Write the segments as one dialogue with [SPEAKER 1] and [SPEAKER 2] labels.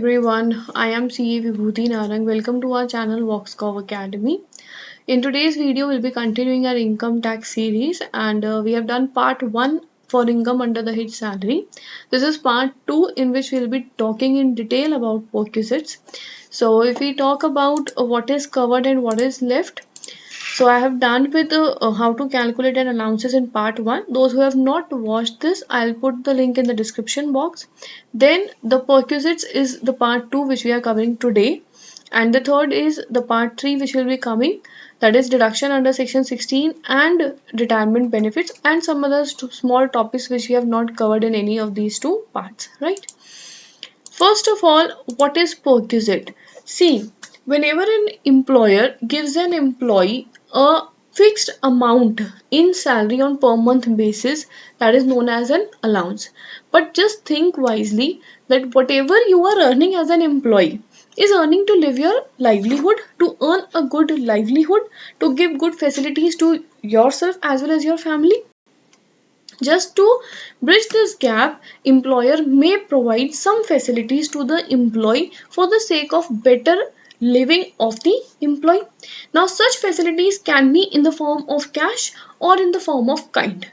[SPEAKER 1] everyone, I am CA Vibhuti Narang. Welcome to our channel Voxcov Academy. In today's video, we'll be continuing our income tax series and we have done part 1 for income under the head salary. This is part 2 in which we'll be talking in detail about perquisites. So if we talk about what is covered and what is left, so I have done with how to calculate an allowances in part 1. Those who have not watched this, I'll put the link in the description box. Then the perquisites is the part 2 which we are covering today. And the third is the part 3 which will be coming, that is deduction under section 16 and retirement benefits and some other small topics which we have not covered in any of these two parts, right? First of all, what is perquisite? See, whenever an employer gives an employee a fixed amount in salary on per month basis, that is known as an allowance. But just think wisely that whatever you are earning as an employee is earning to live your livelihood, to earn a good livelihood, to give good facilities to yourself as well as your family. Just to bridge this gap, employer may provide some facilities to the employee for the sake of better living of the employee. Now, such facilities can be in the form of cash or in the form of kind.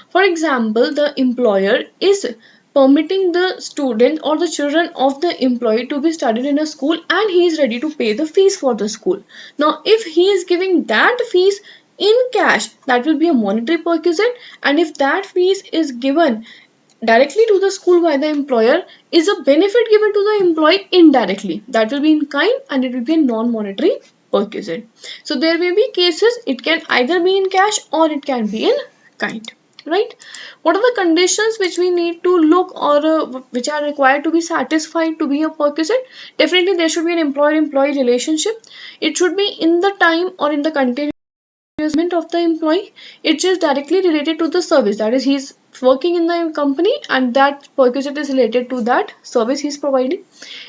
[SPEAKER 1] For example, the employer is permitting the student or the children of the employee to be studied in a school and he is ready to pay the fees for the school. Now, if he is giving that fees in cash, that will be a monetary perquisite, and if that fees is given directly to the school by the employer, is a benefit given to the employee indirectly, that will be in kind and it will be a non-monetary perquisite. So there may be cases it can either be in cash or it can be in kind, right? What are the conditions which we need to look or which are required to be satisfied to be a perquisite? Definitely there should be an employer-employee relationship. It should be in the time or in the continuous of the employee. It is directly related to the service, that is he's working in the company and that perquisite is related to that service he's providing.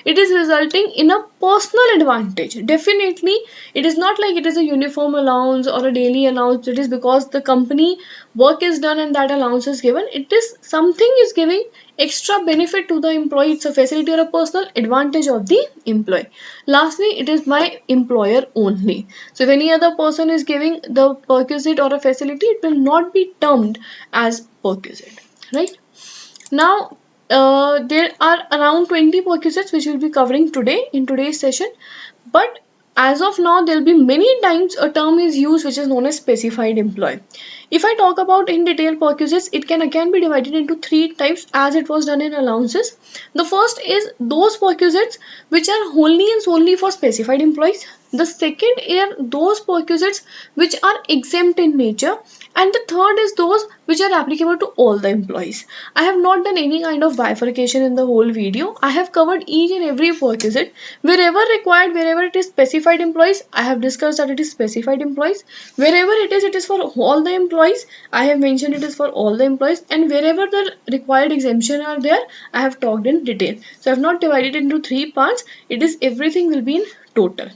[SPEAKER 1] It is resulting in a personal advantage. Definitely it is not like it is a uniform allowance or a daily allowance. It is because the company work is done and that allowance is given. It is something is giving extra benefit to the employee. It's a facility or a personal advantage of the employee. Lastly, it is by employer only. So if any other person is giving the perquisite or a facility, it will not be termed as perquisite, right? Now, there are around 20 perquisites which we'll be covering today in today's session. But as of now, there will be many times a term is used which is known as specified employee. If I talk about in detail perquisites, it can again be divided into three types as it was done in allowances. The first is those perquisites which are wholly and solely for specified employees. The second are those perquisites which are exempt in nature, and the third is those which are applicable to all the employees. I have not done any kind of bifurcation in the whole video. I have covered each and every perquisite. Wherever required, wherever it is specified employees, I have discussed that it is specified employees. Wherever it is for all the employees, I have mentioned it is for all the employees, and wherever the required exemption are there, I have talked in detail. So I have not divided it into three parts. It is everything will be in total.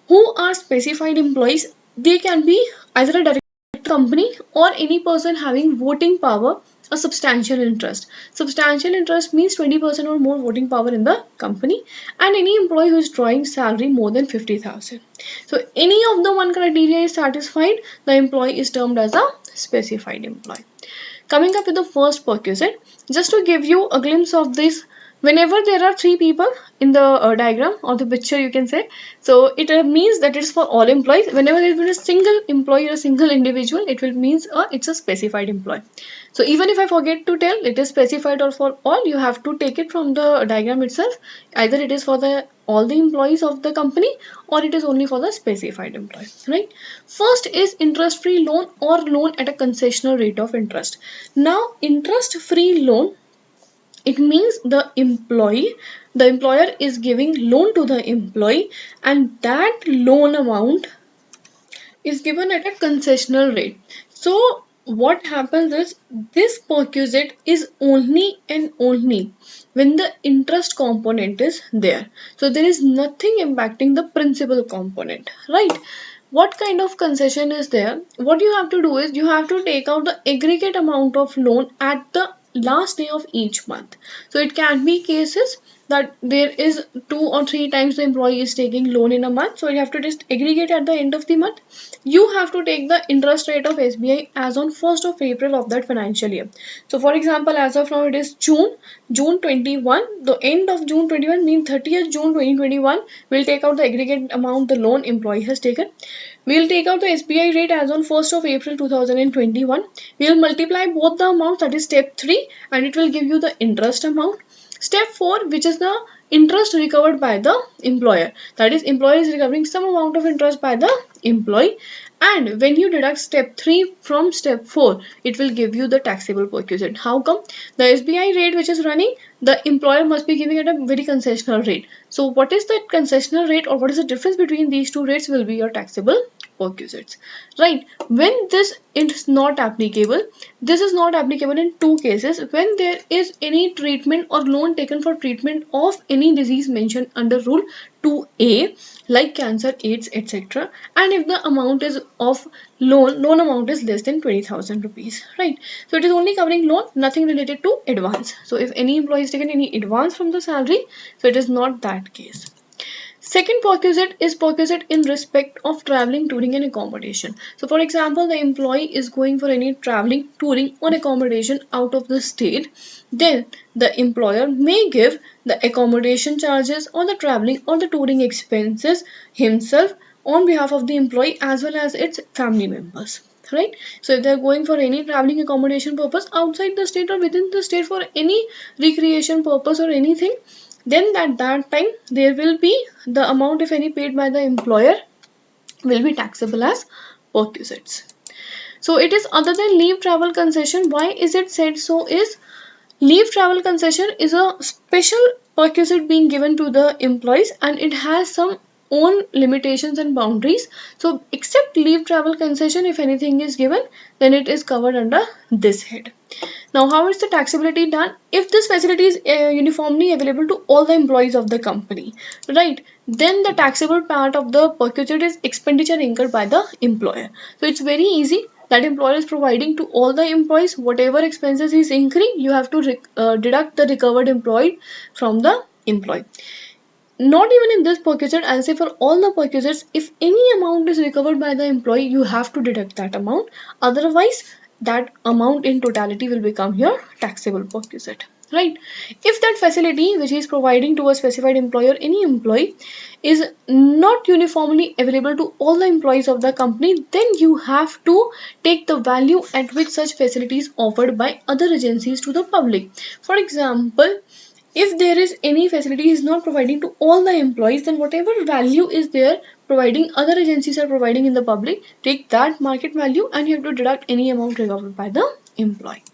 [SPEAKER 1] Who are specified employees? They can be either a direct company or any person having voting power, a substantial interest. Substantial interest means 20% or more voting power in the company, and any employee who is drawing salary more than 50,000. So any of the one criteria is satisfied, the employee is termed as a specified employee. Coming up with the first perquisite, just to give you a glimpse of this, whenever there are three people in the diagram or the picture you can say, so it means that it's for all employees. Whenever there is a single employee or a single individual, it will means it's a specified employee. So even if I forget to tell it is specified or for all, you have to take it from the diagram itself. Either it is for the all the employees of the company or it is only for the specified employee, right? First is interest free loan or loan at a concessional rate of interest. Now interest free loan, it means the employer is giving loan to the employee and that loan amount is given at a concessional rate. So what happens is this perquisite is only and only when the interest component is there. So there is nothing impacting the principal component, right? What kind of concession is there? What you have to do is you have to take out the aggregate amount of loan at the last day of each month. So it can be cases that there is 2 or 3 times the employee is taking loan in a month, so you have to just aggregate at the end of the month. You have to take the interest rate of SBI as on 1st of April of that financial year. So for example, as of now it is June 21. The end of June 21 means 30th June 2021. We'll take out the aggregate amount the loan employee has taken. We'll take out the SBI rate as on 1st of April 2021. We'll multiply both the amounts, that is step 3, and it will give you the interest amount. Step 4, which is the interest recovered by the employer. That is, employer is recovering some amount of interest by the employee. And when you deduct step 3 from step 4, it will give you the taxable perquisite. How come? The SBI rate which is running, the employer must be giving it a very concessional rate. So what is that concessional rate, or what is the difference between these two rates, will be your taxable perquisites, right? When this is not applicable, this is not applicable in 2 cases: when there is any treatment or loan taken for treatment of any disease mentioned under rule 2A, like cancer, AIDS, etc., and if the amount is of loan amount is less than 20,000 rupees, right? So it is only covering loan, nothing related to advance. So if any employee has taken any advance from the salary, so it is not that case. Second perquisite is perquisite in respect of traveling, touring and accommodation. So for example, the employee is going for any traveling, touring or accommodation out of the state, then the employer may give the accommodation charges or the traveling or the touring expenses himself on behalf of the employee as well as its family members, right? So if they are going for any traveling accommodation purpose outside the state or within the state for any recreation purpose or anything, then at that time there will be the amount, if any, paid by the employer will be taxable as perquisites. So it is other than leave travel concession. Why is it said so? Is leave travel concession is a special perquisite being given to the employees, and it has some own limitations and boundaries. So except leave travel concession, if anything is given, then it is covered under this head. Now, how is the taxability done? If this facility is uniformly available to all the employees of the company, right, then the taxable part of the perquisite is expenditure incurred by the employer. So it's very easy. That employer is providing to all the employees whatever expenses is incurring, you have to deduct the recovered employee from the employee. Not even in this perquisite, I'll say for all the perquisites, if any amount is recovered by the employee, you have to deduct that amount. Otherwise, that amount in totality will become your taxable perquisite, right? If that facility which is providing to a specified employer, any employee, is not uniformly available to all the employees of the company, then you have to take the value at which such facilities offered by other agencies to the public. For example, if there is any facility is not providing to all the employees, then whatever value is there providing, other agencies are providing in the public, take that market value and you have to deduct any amount recovered by the employee.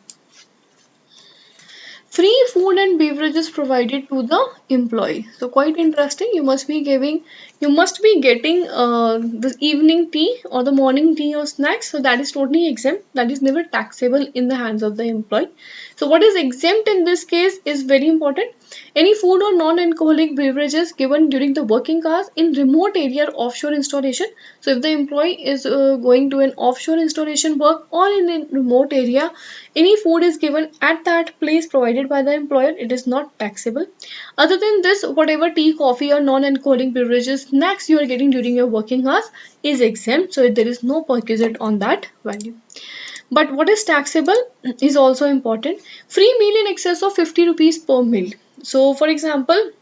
[SPEAKER 1] Free food and beverages provided to the employee. So quite interesting. You must be getting the evening tea or the morning tea or snacks. So that is totally exempt. That is never taxable in the hands of the employee. So what is exempt in this case is very important. Any food or non-alcoholic beverages given during the working hours in remote area or offshore installation. So if the employee is going to an offshore installation work or in a remote area, any food is given at that place provided by the employer, it is not taxable. Other than this, whatever tea, coffee or non-alcoholic beverages, snacks you are getting during your working hours is exempt. So there is no perquisite on that value. But what is taxable is also important. Free meal in excess of 50 rupees per meal. So for example,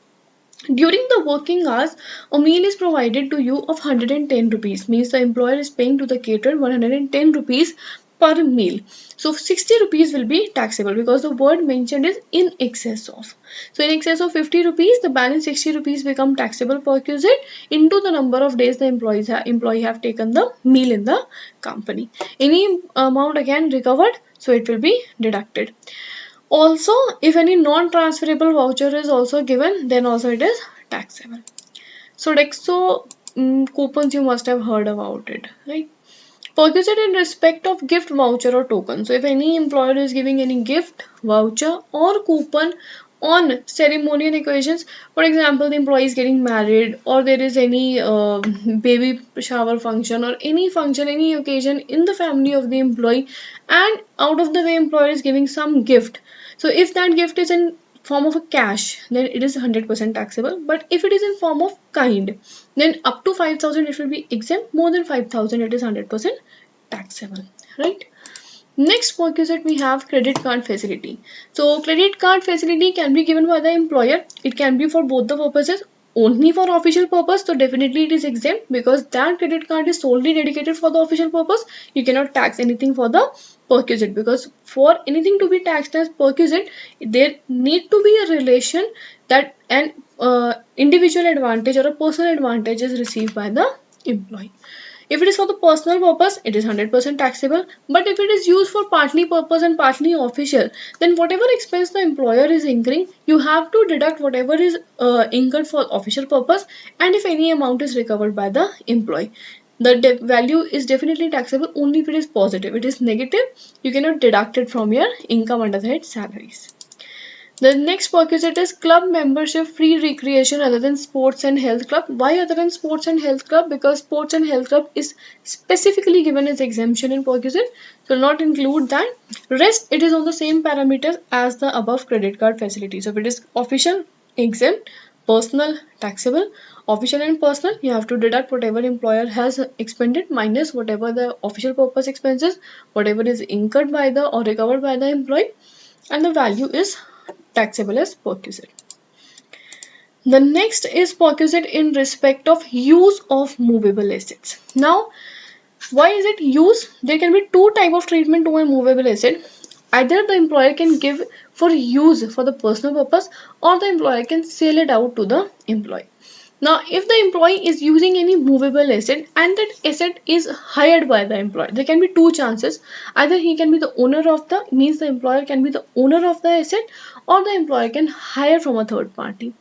[SPEAKER 1] during the working hours, a meal is provided to you of 110 rupees. Means the employer is paying to the caterer 110 rupees per meal. So 60 rupees will be taxable because the word mentioned is in excess of. So in excess of 50 rupees, the balance 60 rupees become taxable perquisite into the number of days the employee have taken the meal in the company. Any amount again recovered, so it will be deducted. Also, if any non-transferable voucher is also given, then also it is taxable. So Dexo coupons, you must have heard about it, right? Perquisite in respect of gift, voucher or token. So if any employer is giving any gift, voucher or coupon on ceremonial occasions, for example, the employee is getting married or there is any baby shower function or any function, any occasion in the family of the employee, and out of the way employer is giving some gift. So if that gift is in form of a cash, then it is 100% taxable. But if it is in form of kind, then up to 5,000 it will be exempt. More than 5,000 it is 100% taxable, right? Next perquisite we have credit card facility. So credit card facility can be given by the employer. It can be for both the purposes. Only for official purpose, so definitely it is exempt, because that credit card is solely dedicated for the official purpose. You cannot tax anything for the perquisite, because for anything to be taxed as perquisite, there need to be a relation that an individual advantage or a personal advantage is received by the employee. If it is for the personal purpose, it is 100% taxable. But if it is used for partly purpose and partly official, then whatever expense the employer is incurring, you have to deduct whatever is incurred for official purpose, and if any amount is recovered by the employee. The value is definitely taxable only if it is positive. It is negative, you cannot deduct it from your income under the head salaries. The next perquisite is club membership free recreation other than sports and health club. Why other than sports and health club? Because sports and health club is specifically given as exemption in perquisite, so not include that. Rest, it is on the same parameters as the above credit card facility. So if it is official, exempt; personal, taxable. Official and personal, you have to deduct whatever employer has expended minus whatever the official purpose expenses, whatever is incurred by the or recovered by the employee, and the value is taxable as perquisite. The next is perquisite in respect of use of movable assets. Now, why is it use? There can be two type of treatment to a movable asset. Either the employer can give for use for the personal purpose, or the employer can sell it out to the employee. Now, if the employee is using any movable asset and that asset is hired by the employer, there can be two chances. Either he can be the owner of the, means the employer can be the owner of the asset, or the employer can hire from a third party.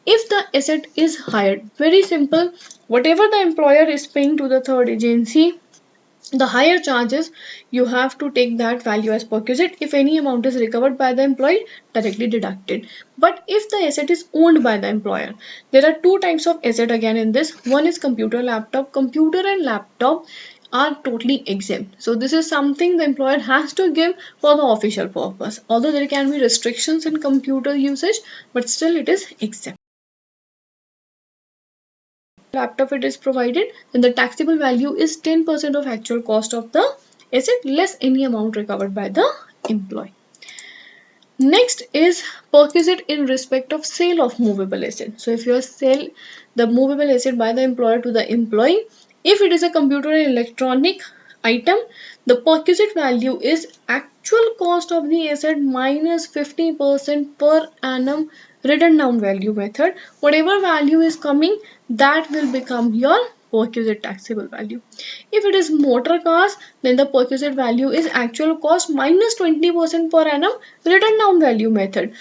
[SPEAKER 1] If the asset is hired, very simple, whatever the employer is paying to the third agency, the higher charges, you have to take that value as perquisite. If any amount is recovered by the employee, directly deducted. But if the asset is owned by the employer, there are two types of asset again in this. One is computer, laptop. Computer and laptop are totally exempt. So this is something the employer has to give for the official purpose. Although there can be restrictions in computer usage, but still it is exempt. Laptop it is provided, then the taxable value is 10% of actual cost of the asset less any amount recovered by the employee. Next is perquisite in respect of sale of movable asset. So if you sell the movable asset by the employer to the employee, if it is a computer and electronic item, the perquisite value is actual cost of the asset minus 50% per annum written down value method. Whatever value is coming, that will become your perquisite taxable value. If it is motor cars, then the perquisite value is actual cost minus 20% per annum written down value method.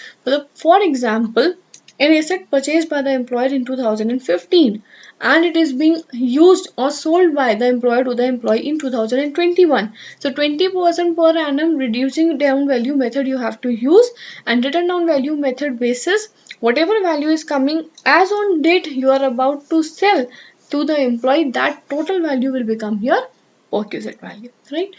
[SPEAKER 1] For example, an asset purchased by the employer in 2015 and it is being used or sold by the employer to the employee in 2021. So 20% per annum reducing down value method you have to use, and written down value method basis whatever value is coming as on date you are about to sell to the employee, that total value will become your perquisite value, right?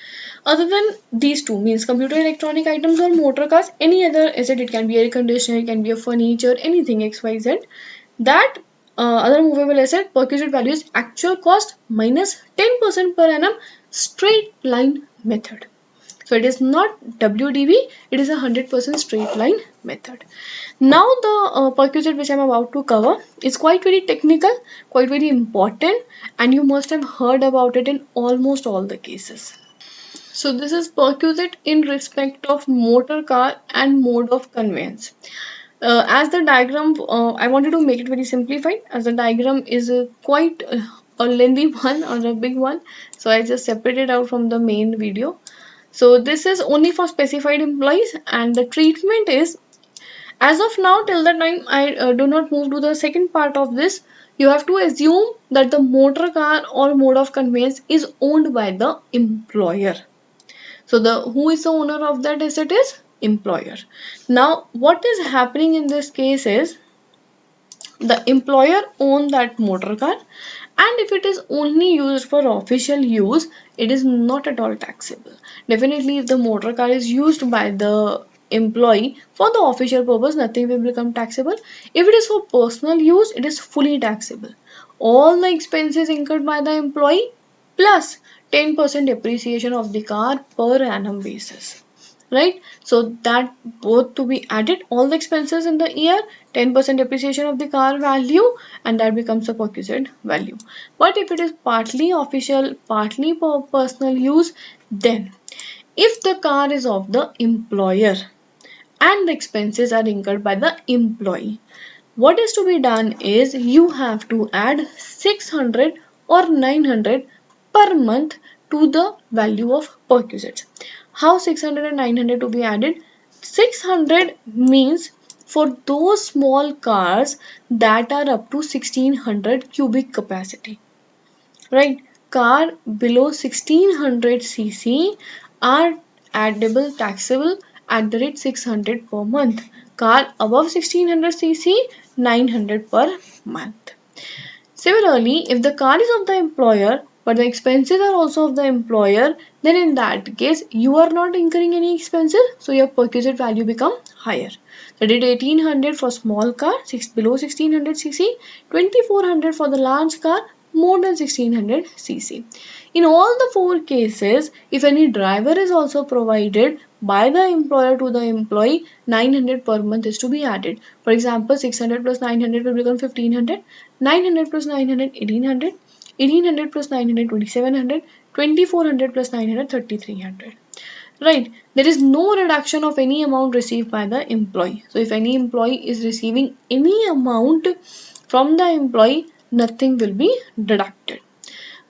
[SPEAKER 1] Other than these two, means computer electronic items or motor cars, any other asset, it can be air conditioner, it can be a furniture, anything XYZ, that other movable asset perquisite value is actual cost minus 10% per annum straight line method. So it is not WDV, it is a 100% straight line method. Now the perquisite which I am about to cover is quite very technical, quite very important, and you must have heard about it in almost all the cases. So this is perquisite in respect of motor car and mode of conveyance. As the diagram, I wanted to make it very simplified, as the diagram is quite a lengthy one or a big one, so I just separated out from the main video. So this is only for specified employees, and the treatment is, as of now, till the time I do not move to the second part of this, you have to assume that the motor car or mode of conveyance is owned by the employer. So the who is the owner of that asset is employer. Now what is happening in this case is the employer owns that motor car, and if it is only used for official use, it is not at all taxable. Definitely if the motor car is used by the employee for the official purpose, nothing will become taxable. If it is for personal use, it is fully taxable. All the expenses incurred by the employee plus 10% depreciation of the car per annum basis. Right? So that both to be added, all the expenses in the year, 10% depreciation of the car value, and that becomes a perquisite value. But if it is partly official, partly for personal use, then if the car is of the employer and the expenses are incurred by the employee, what is to be done is you have to add 600 or 900 per month to the value of perquisites. How 600 and 900 to be added? 600 means for those small cars that are up to 1600 cubic capacity, right? Car below 1600 cc are addable taxable at the rate 600 per month. Car above 1600 cc 900 per month. Similarly, if the car is of the employer but the expenses are also of the employer, then in that case you are not incurring any expenses, so your perquisite value become higher. That is 1800 for small car below 1600 cc, 2400 for the large car more than 1600 cc. In all the four cases, if any driver is also provided by the employer to the employee, 900 per month is to be added. For example, 600 plus 900 will become 1500, 900 plus 900 1800, 1800 plus 900 2700, 2400 plus 900 3300. Right, there is no reduction of any amount received by the employee. So if any employee is receiving any amount from the employee, nothing will be deducted.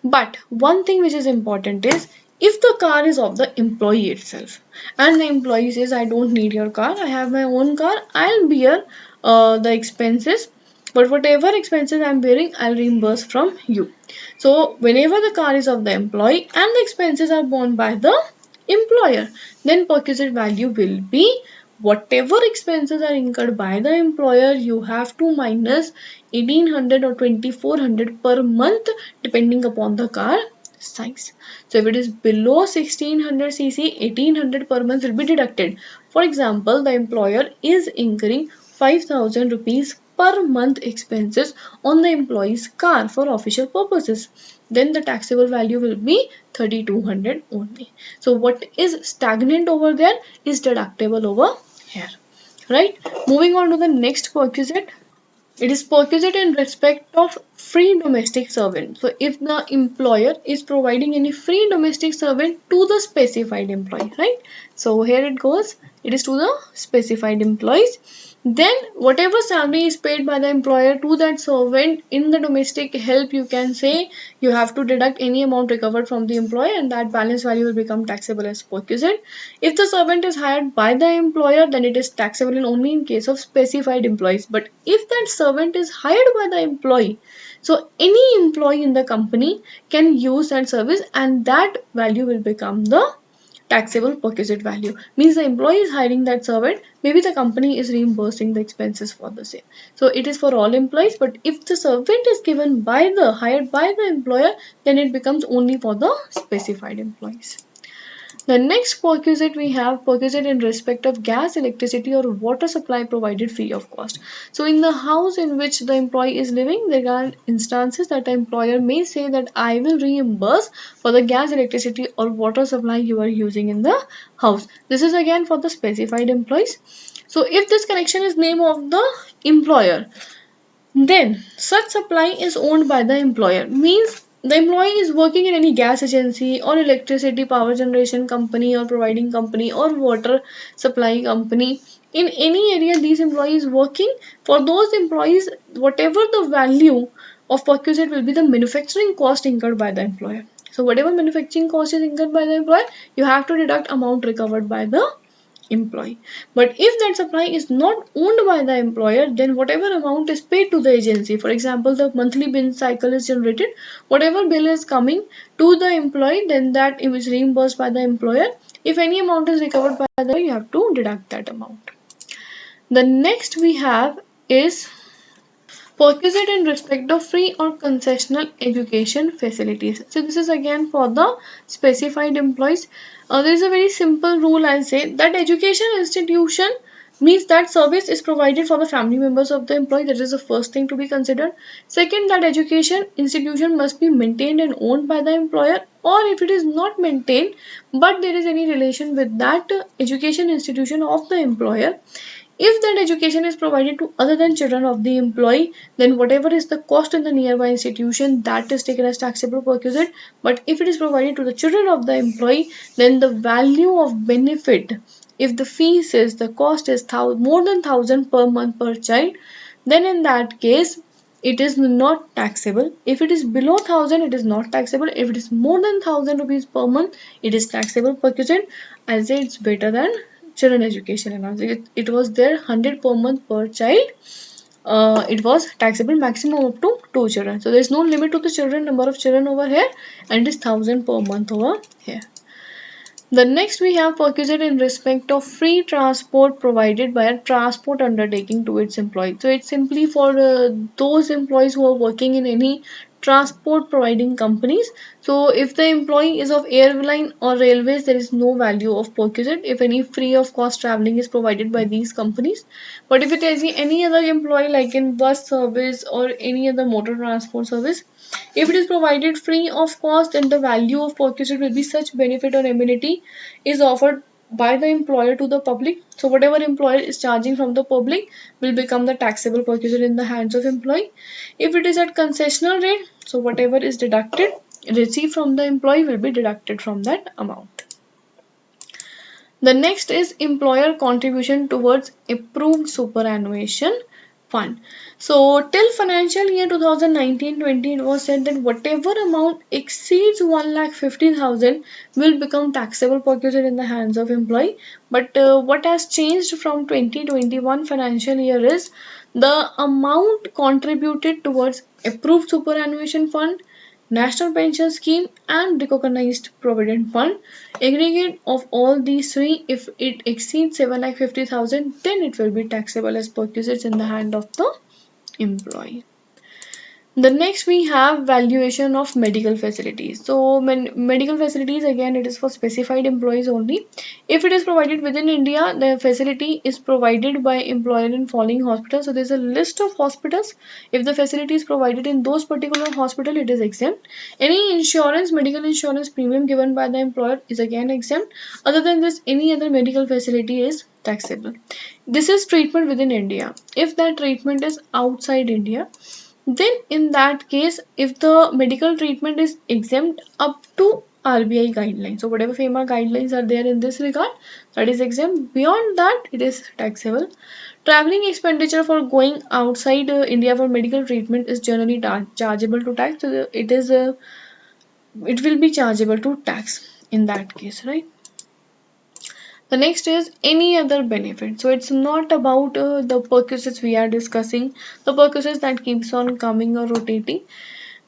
[SPEAKER 1] But one thing which is important is if the car is of the employee itself and the employee says, I don't need your car, I have my own car, I'll bear the expenses, but whatever expenses I'm bearing, I'll reimburse from you. So whenever the car is of the employee and the expenses are borne by the employer, then perquisite value will be whatever expenses are incurred by the employer, you have to minus 1800 or 2400 per month depending upon the car size. So if it is below 1600 cc, 1800 per month will be deducted. For example, the employer is incurring 5000 rupees per month expenses on the employee's car for official purposes, then the taxable value will be 3200 only. So what is stagnant over there is deductible over here, right? Moving on to the next perquisite. It is perquisite in respect of free domestic servant. So if the employer is providing any free domestic servant to the specified employee, right? So here it goes. It is to the specified employees. Then whatever salary is paid by the employer to that servant in the domestic help, you can say you have to deduct any amount recovered from the employer and that balance value will become taxable as perquisite. If the servant is hired by the employer, then it is taxable only in case of specified employees. But if that servant is hired by the employee, so any employee in the company can use that service and that value will become the taxable perquisite value. Means the employee is hiring that servant, maybe the company is reimbursing the expenses for the same. So it is for all employees, but if the servant is given by the hired by the employer, then it becomes only for the specified employees. The next perquisite we have perquisite in respect of gas, electricity or water supply provided free of cost. So in the house in which the employee is living, there are instances that the employer may say that I will reimburse for the gas, electricity or water supply you are using in the house. This is again for the specified employees. So if this connection is name of the employer, then such supply is owned by the employer. Means the employee is working in any gas agency or electricity power generation company or providing company or water supply company. In any area these employees working, for those employees whatever the value of perquisite will be the manufacturing cost incurred by the employer. So whatever manufacturing cost is incurred by the employer, you have to deduct amount recovered by the employee. But if that supply is not owned by the employer, then whatever amount is paid to the agency, for example the monthly bill cycle is generated, whatever bill is coming to the employee, then that is reimbursed by the employer. If any amount is recovered by the, you have to deduct that amount. The next we have is Perquisite in respect of free or concessional education facilities. So this is again for the specified employees. There is a very simple rule, I'll say, that education institution means that service is provided for the family members of the employee. That is the first thing to be considered. Second, that education institution must be maintained and owned by the employer, or if it is not maintained but there is any relation with that education institution of the employer, if that education is provided to other than children of the employee, then whatever is the cost in the nearby institution, that is taken as taxable perquisite. But if it is provided to the children of the employee, then the value of benefit, if the fees is, the cost is more than 1,000 per month per child, then in that case it is not taxable. If it is below 1,000, it is not taxable. If it is more than 1,000 rupees per month, it is taxable perquisite. I'll say it's better than children education allowance. It was there 100 per month per child. It was taxable maximum up to 2 children. So there is no limit to the children, number of children over here, and it is 1,000 per month over here. The next we have perquisite in respect of free transport provided by a transport undertaking to its employees. So it's simply for those employees who are working in any transport providing companies. So if the employee is of airline or railways, there is no value of perquisite if any free of cost traveling is provided by these companies. But if it is any other employee like in bus service or any other motor transport service, if it is provided free of cost, then the value of perquisite will be such benefit or amenity is offered by the employer to the public. So whatever employer is charging from the public will become the taxable perquisite in the hands of employee. If it is at concessional rate, so whatever is deducted, received from the employee will be deducted from that amount. The next is employer contribution towards approved superannuation fund. So till financial year 2019-20, it was said that whatever amount exceeds 1,50,000 will become taxable perquisite in the hands of employee. But what has changed from 2021 financial year is the amount contributed towards approved superannuation fund, National Pension Scheme and Recognized Provident Fund. Aggregate of all these three, if it exceeds 7,50,000, then it will be taxable as perquisites in the hand of the employee. The next we have valuation of medical facilities. So medical facilities, again, it is for specified employees only. If it is provided within India, the facility is provided by employer in following hospitals. So there's a list of hospitals. If the facility is provided in those particular hospital, it is exempt. Any insurance, medical insurance premium given by the employer is again exempt. Other than this, any other medical facility is taxable. This is treatment within India. If that treatment is outside India, then in that case, if the medical treatment is exempt up to RBI guidelines, so whatever FEMA guidelines are there in this regard, that is exempt. Beyond that, it is taxable. Traveling expenditure for going outside India for medical treatment is generally chargeable to tax. So it will be chargeable to tax in that case, right? The next is any other benefit. So it's not about the perquisites we are discussing, the perquisites that keeps on coming or rotating,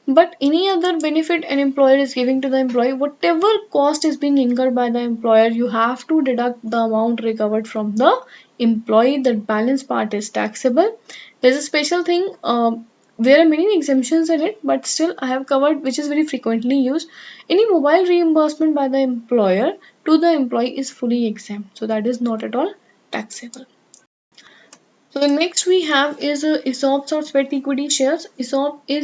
[SPEAKER 1] but any other benefit an employer is giving to the employee, whatever cost is being incurred by the employer, you have to deduct the amount recovered from the employee. That balance part is taxable. There's a special thing. There are many exemptions in it, but still I have covered, which is very frequently used. Any mobile reimbursement by the employer to the employee is fully exempt. So that is not at all taxable. So the next we have is ESOPs or sweat equity shares. ESOP is,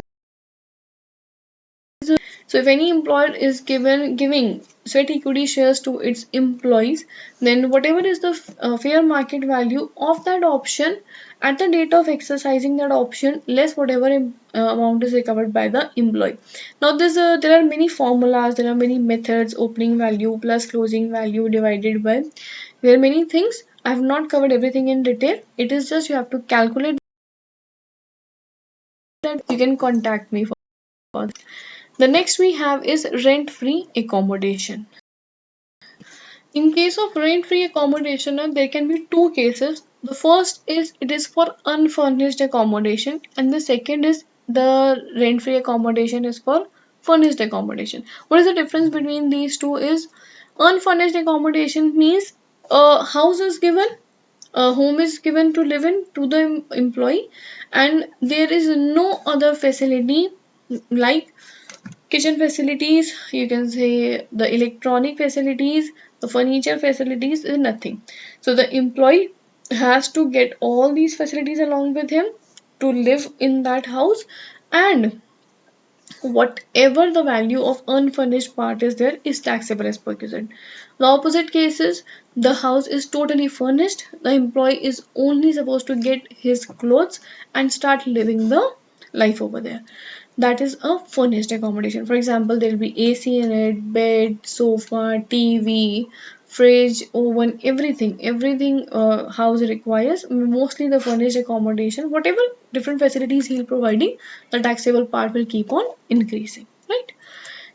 [SPEAKER 1] so if any employer is giving sweat equity shares to its employees, then whatever is the fair market value of that option at the date of exercising that option, less whatever amount is recovered by the employee. Now there are many formulas, there are many methods, opening value plus closing value divided by, there are many things. I have not covered everything in detail. It is just you have to calculate that. You can contact me for. The next we have is rent-free accommodation. In case of rent-free accommodation, there can be two cases. The first is it is for unfurnished accommodation, and the second is the rent-free accommodation is for furnished accommodation. What is the difference between these two is unfurnished accommodation means a house is given a home is given to live in to the employee, and there is no other facility like kitchen facilities, you can say the electronic facilities, the furniture facilities, is nothing. So the employee has to get all these facilities along with him to live in that house, and whatever the value of unfurnished part is there is taxable as per Gazette. The opposite case is the house is totally furnished, the employee is only supposed to get his clothes and start living the life over there. That is a furnished accommodation. For example, there will be AC in it, bed, sofa, TV, fridge, oven, everything house requires. Mostly the furnished accommodation, whatever different facilities he'll providing, the taxable part will keep on increasing, right?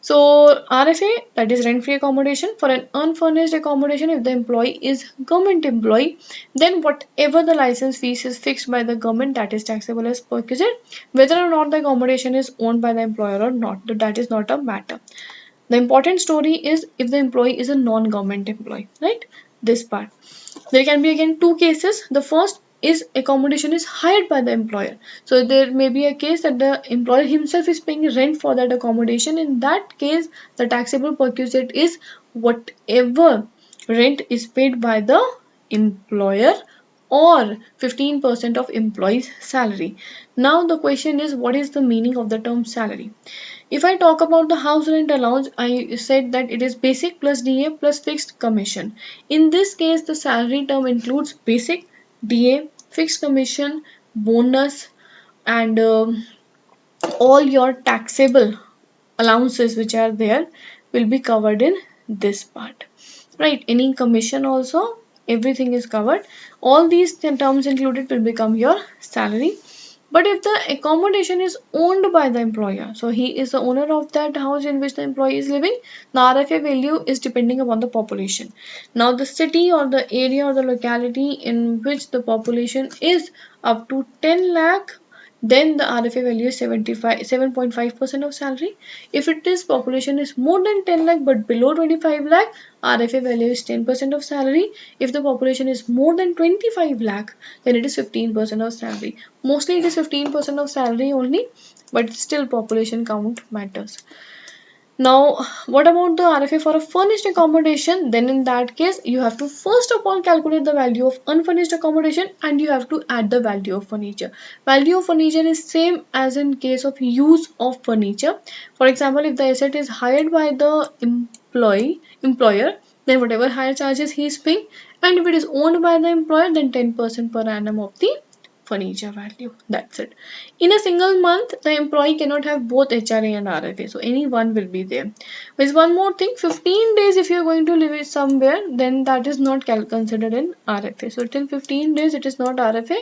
[SPEAKER 1] So RFA, that is rent-free accommodation. For an unfurnished accommodation, if the employee is government employee, then whatever the license fees is fixed by the government, that is taxable as perquisite. Whether or not the accommodation is owned by the employer or not, that is not a matter. The important story is if the employee is a non-government employee, right? This part. There can be again two cases. The first is accommodation is hired by the employer. So there may be a case that the employer himself is paying rent for that accommodation. In that case, the taxable perquisite is whatever rent is paid by the employer or 15% of employee's salary. Now the question is, what is the meaning of the term salary? If I talk about the house rent allowance, I said that it is basic plus DA plus fixed commission. In this case, the salary term includes basic, DA, fixed commission, bonus, and all your taxable allowances which are there will be covered in this part, right? Any commission also, everything is covered. All these terms included will become your salary. But if the accommodation is owned by the employer, so he is the owner of that house in which the employee is living, the RFA value is depending upon the population. Now the city or the area or the locality in which the population is up to 10 lakh, then the RFA value is 7.5% of salary. If it is population is more than 10 lakh but below 25 lakh, RFA value is 10% of salary. If the population is more than 25 lakh, then it is 15% of salary. Mostly it is 15% of salary only, but still population count matters. Now, what about the RFA for a furnished accommodation? Then in that case, you have to first of all calculate the value of unfurnished accommodation and you have to add the value of furniture. Value of furniture is same as in case of use of furniture. For example, if the asset is hired by the employer, then whatever hire charges he is paying, and if it is owned by the employer, then 10% per annum of the furniture value. That's it. In a single month, the employee cannot have both HRA and RFA. So any one will be there. With one more thing, 15 days if you're going to live somewhere, then that is not considered in RFA. So till 15 days it is not RFA.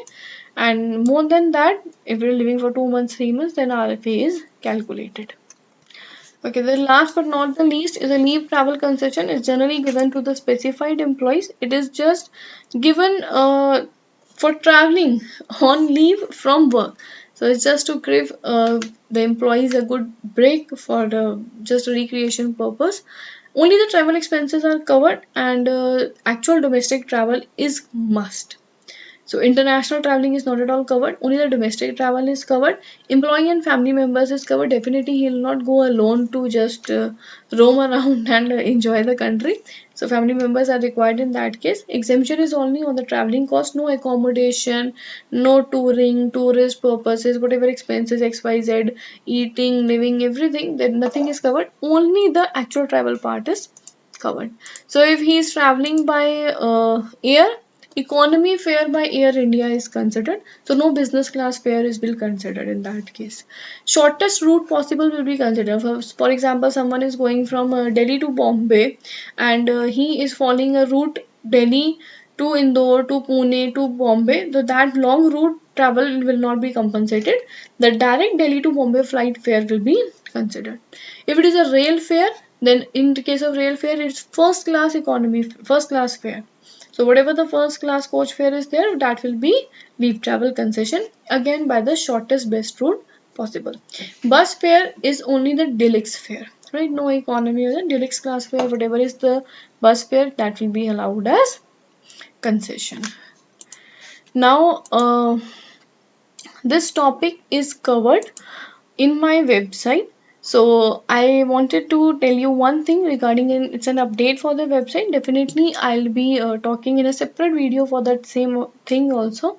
[SPEAKER 1] And more than that, if you're living for 2 months, 3 months, then RFA is calculated. Okay, the last but not the least is a leave travel concession. Is generally given to the specified employees. It is just given for traveling on leave from work. So it's just to give the employees a good break for just a recreation purpose. Only the travel expenses are covered, and actual domestic travel is must. So international traveling is not at all covered. Only the domestic travel is covered. Employee and family members is covered. Definitely he will not go alone to just roam around and enjoy the country. So family members are required in that case. Exemption is only on the traveling cost. No accommodation, no touring, tourist purposes, whatever expenses XYZ, eating, living, everything. Then nothing is covered. Only the actual travel part is covered. So if he is traveling by air, economy fare by Air India is considered. So no business class fare is will considered in that case. Shortest route possible will be considered. For example, someone is going from Delhi to Bombay, and he is following a route Delhi to Indore to Pune to Bombay. So that long route travel will not be compensated. The direct Delhi to Bombay flight fare will be considered. If it is a rail fare, then in the case of rail fare, it's first class economy, first class fare. So whatever the first class coach fare is there, that will be leave travel concession, again by the shortest best route possible. Bus fare is only the deluxe fare, right? No economy or the deluxe class fare, whatever is the bus fare, that will be allowed as concession. Now, this topic is covered in my website. So I wanted to tell you one thing regarding it's an update for the website. Definitely I'll be talking in a separate video for that same thing also.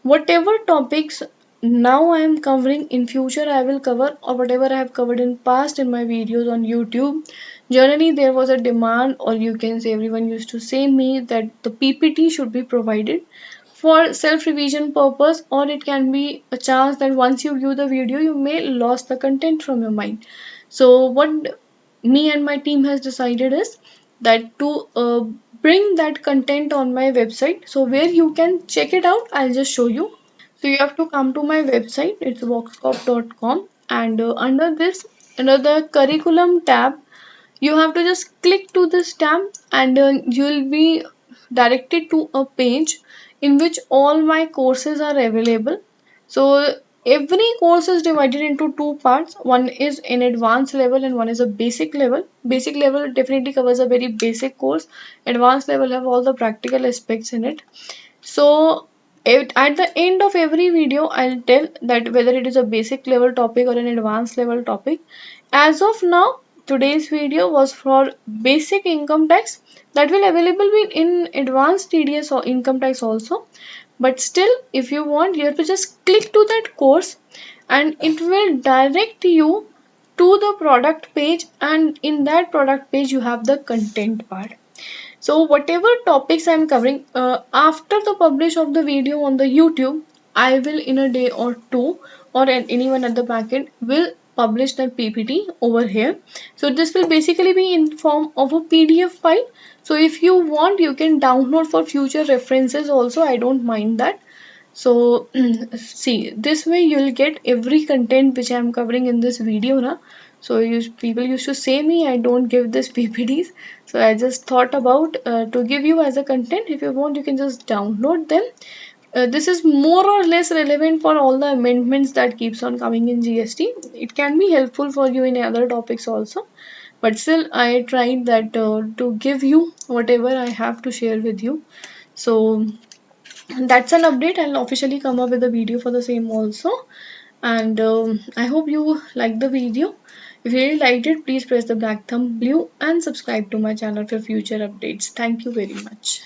[SPEAKER 1] Whatever topics now I am covering, in future I will cover, or whatever I have covered in past in my videos on YouTube. Generally there was a demand, or you can say everyone used to say me that the PPT should be provided for self revision purpose, or it can be a chance that once you view the video you may lose the content from your mind. So what me and my team has decided is that to bring that content on my website, so where you can check it out, I'll just show you. So you have to come to my website, it's voxcop.com, and under this, under the curriculum tab, you have to just click to this tab, and you'll be directed to a page in which all my courses are available. So every course is divided into two parts. One is an advanced level and one is a basic level. Basic level definitely covers a very basic course. Advanced level have all the practical aspects in it. So at the end of every video, I'll tell that whether it is a basic level topic or an advanced level topic. As of now, today's video was for basic income tax, that will available be in advanced TDS or income tax also. But still, if you want, you have to just click to that course and it will direct you to the product page, and in that product page you have the content part. So whatever topics I'm covering, after the publish of the video on the YouTube, I will in a day or two, or anyone at the backend will publish that PPT over here. So this will basically be in form of a PDF file. So if you want, you can download for future references also. I don't mind that. So see, this way you'll get every content which I'm covering in this video now. So people used to say me I don't give this PPTs. So I just thought about to give you as a content. If you want, you can just download them. This is more or less relevant for all the amendments that keeps on coming in GST. It can be helpful for you in other topics also. But still, I tried that to give you whatever I have to share with you. So that's an update. I'll officially come up with a video for the same also. And I hope you liked the video. If you really liked it, please press the black thumb blue and subscribe to my channel for future updates. Thank you very much.